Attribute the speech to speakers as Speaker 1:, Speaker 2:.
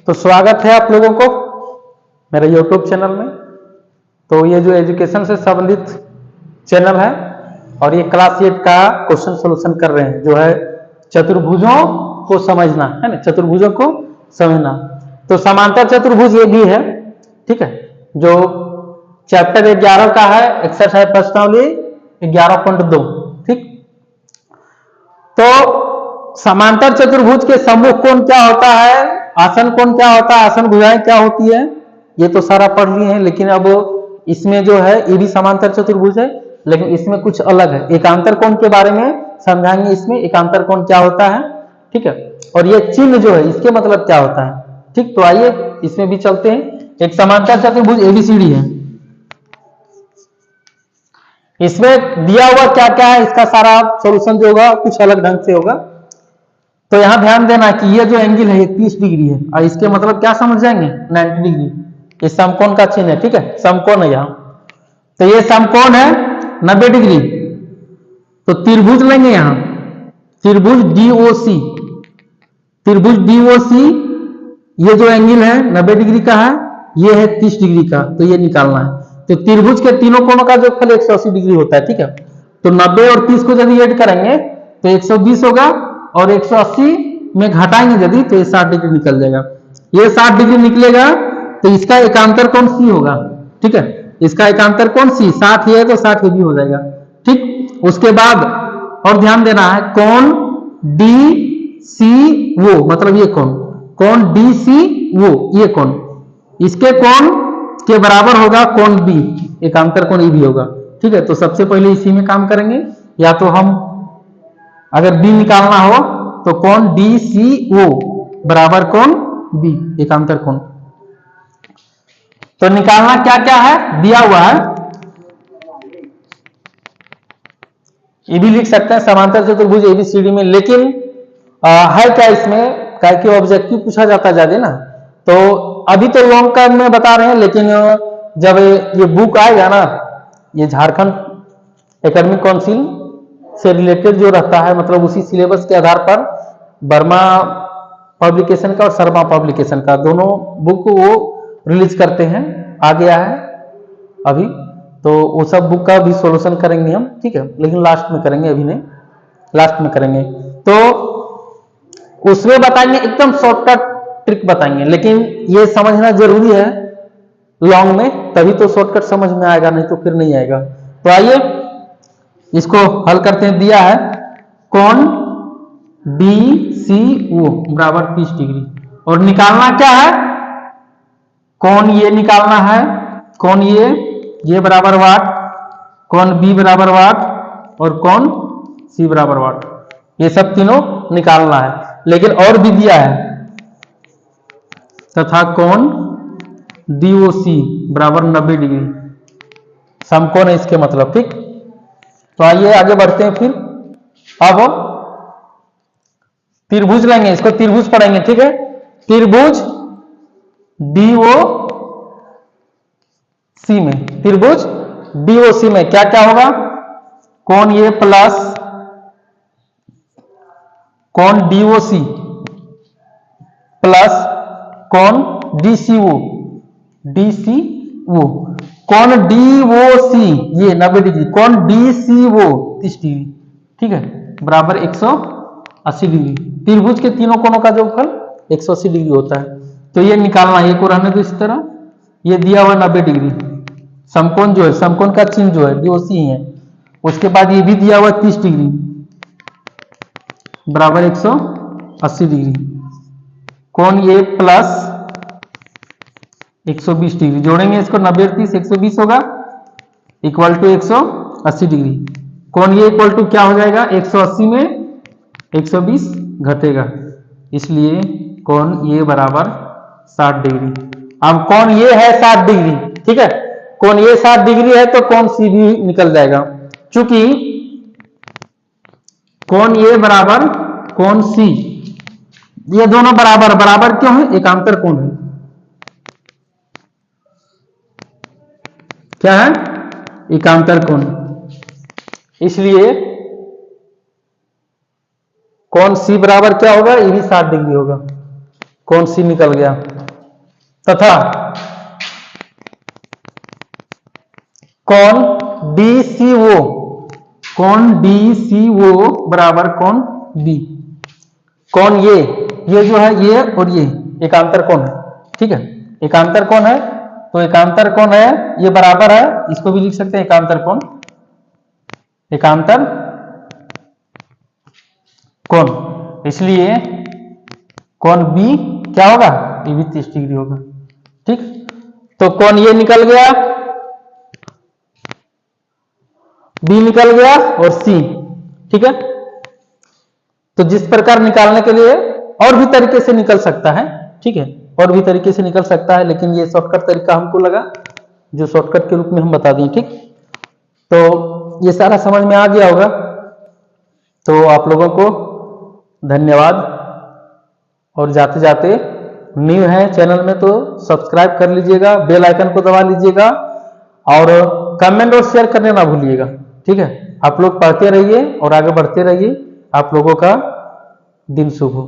Speaker 1: तो स्वागत है आप लोगों को मेरे YouTube चैनल में। तो ये जो एजुकेशन से संबंधित चैनल है और ये क्लास 8 का क्वेश्चन सोल्यूशन कर रहे हैं, जो है चतुर्भुजों को समझना है ना, चतुर्भुजों को समझना। तो समांतर चतुर्भुज ये भी है, ठीक है, जो चैप्टर 11 का है, एक्सरसाइज प्रश्नावली 11.2, ठीक। तो समांतर चतुर्भुज के सम्मुख कोण क्या होता है, आसन कोण क्या होता है, आसन भुजाएं क्या होती है, ये तो सारा पढ़ लिए हैं। लेकिन अब इसमें जो है ये भी समांतर चतुर्भुज है, लेकिन इसमें कुछ अलग है। एकांतर कोण के बारे में समझाएंगे, इसमें एकांतर कोण क्या होता है, ठीक है। और ये चिन्ह जो है इसके मतलब क्या होता है, ठीक। तो आइए इसमें भी चलते हैं। एक समांतर चतुर्भुज एबीसीडी है, इसमें दिया हुआ क्या क्या है, इसका सारा सॉल्यूशन जो होगा कुछ अलग ढंग से होगा। तो यहां ध्यान देना कि ये जो एंगल है 30 डिग्री है और इसके मतलब क्या समझ जाएंगे, 90 डिग्री। ये समकोण का चिन्ह है, ठीक है, समकोण है यहां। तो ये समकोण है 90 डिग्री। तो त्रिभुज लेंगे यहां, त्रिभुज डीओसी, त्रिभुज डीओसी, ये जो एंगल है 90 डिग्री का है, ये है 30 डिग्री का, तो ये निकालना है। तो त्रिभुज के तीनों कोणों का जो फल 180 डिग्री होता है, ठीक है। तो 90 और 30 को यदि ऐड करेंगे तो 120 होगा और 180 में घटाएंगे यदि तो ये 60 डिग्री निकल जाएगा। ये 60 डिग्री निकलेगा तो इसका एकांतर कोण सी होगा, ठीक है। इसका एकांतर कोण सी 60 है तो 60 भी हो जाएगा, ठीक। उसके बाद और ध्यान देना है, कोण डी सी वो, मतलब ये कोण डी सी वो, ये कोण, इसके कोण के बराबर होगा कोण बी, एकांतर कोण ई भी होगा, ठीक है। तो सबसे पहले इसी में काम करेंगे। या तो हम अगर बी निकालना हो तो कोण डी सी ओ बराबर कोण बी, एकांतर कोण। तो निकालना क्या क्या है, दिया हुआ है, ये भी लिख सकते हैं समांतर चतुर्भुज एबीसीडी में। लेकिन है क्या इसमें, क्या कि ऑब्जेक्टिव पूछा जाता है ज्यादा ना, तो अभी तो लॉन्ग टर्म में बता रहे हैं। लेकिन जब ये बुक आएगा ना, ये झारखंड एकेडमिक काउंसिल से रिलेटेड जो रहता है, मतलब उसी सिलेबस के आधार पर वर्मा पब्लिकेशन का और शर्मा पब्लिकेशन का दोनों बुक वो रिलीज करते हैं, आ गया है अभी। तो वो सब बुक का भी सॉल्यूशन करेंगे हम, ठीक है, लेकिन लास्ट में करेंगे, अभी नहीं, लास्ट में करेंगे। तो उसमें बताएंगे, एकदम शॉर्टकट ट्रिक बताएंगे। लेकिन ये समझना जरूरी है लॉन्ग में, तभी तो शॉर्टकट समझ में आएगा, नहीं तो फिर नहीं आएगा। तो आइए इसको हल करते हैं। दिया है कोण डी सी ओ बराबर 30 डिग्री और निकालना क्या है, कोण ये निकालना है, कोण ये बराबर वाट, कोण बी बराबर वाट और कोण सी बराबर वाट, ये सब तीनों निकालना है। लेकिन और भी दिया है, तथा कोण डीओसी बराबर 90 डिग्री, समकोण है इसके मतलब, ठीक। तो आइए आगे बढ़ते हैं। फिर अब त्रिभुज लेंगे, इसको त्रिभुज पढ़ेंगे, ठीक है। त्रिभुज डीओ सी में, त्रिभुज डीओसी में क्या क्या होगा, कोण ये प्लस कोण डीओसी प्लस कोण डीसीओ, डीसीओ, कोण डीओसी ये 90 डिग्री, कोण डीसीओ 30 डिग्री, ठीक है, बराबर 180 डिग्री। त्रिभुज के तीनों कोणों का जोगफल 180 डिग्री होता है। तो ये निकालना है, ये को रहने दो इस तरह। ये दिया हुआ 90 डिग्री, समकोण जो है, समकोण का चिन्ह जो है डीओसी है। उसके बाद ये भी दिया हुआ 30 डिग्री बराबर 180 डिग्री, कोण ये प्लस 120 डिग्री, जोड़ेंगे इसको, 90 30 120 होगा, इक्वल टू 180 डिग्री। कोण ये इक्वल टू क्या हो जाएगा, 180 में 120 घटेगा, इसलिए कोण ये बराबर 60 डिग्री। अब कोण ये है 60 डिग्री, ठीक है, कोण ये 60 डिग्री है तो कोण सी भी निकल जाएगा। चूंकि कोण ये बराबर कोण सी, ये दोनों बराबर, बराबर क्यों है, एकांतर कोण है, क्या है, एकांतर कोण, इसलिए कोण सी बराबर क्या होगा, ये भी 60 डिग्री होगा, कोण सी निकल गया। तथा कोण DCO, कोण DCO बराबर कोण B। कोण ये जो है ये और ये एकांतर कोण है, ठीक है, एकांतर कोण है। तो एकांतर कोण है ये बराबर है, इसको भी लिख सकते हैं एकांतर कोण, एकांतर कोण। इसलिए कोण B क्या होगा, ये भी 30 डिग्री होगा, ठीक। तो कोण ये निकल गया, B निकल गया और C, ठीक है। तो जिस प्रकार निकालने के लिए और भी तरीके से निकल सकता है, ठीक है, और भी तरीके से निकल सकता है, लेकिन ये शॉर्टकट तरीका हमको लगा जो शॉर्टकट के रूप में हम बता दिए, ठीक। तो ये सारा समझ में आ गया होगा। तो आप लोगों को धन्यवाद, और जाते जाते न्यू है चैनल में तो सब्सक्राइब कर लीजिएगा, बेल आइकन को दबा लीजिएगा और कमेंट और शेयर करने ना भूलिएगा, ठीक है। आप लोग पढ़ते रहिए और आगे बढ़ते रहिए। आप लोगों का दिन शुभ हो।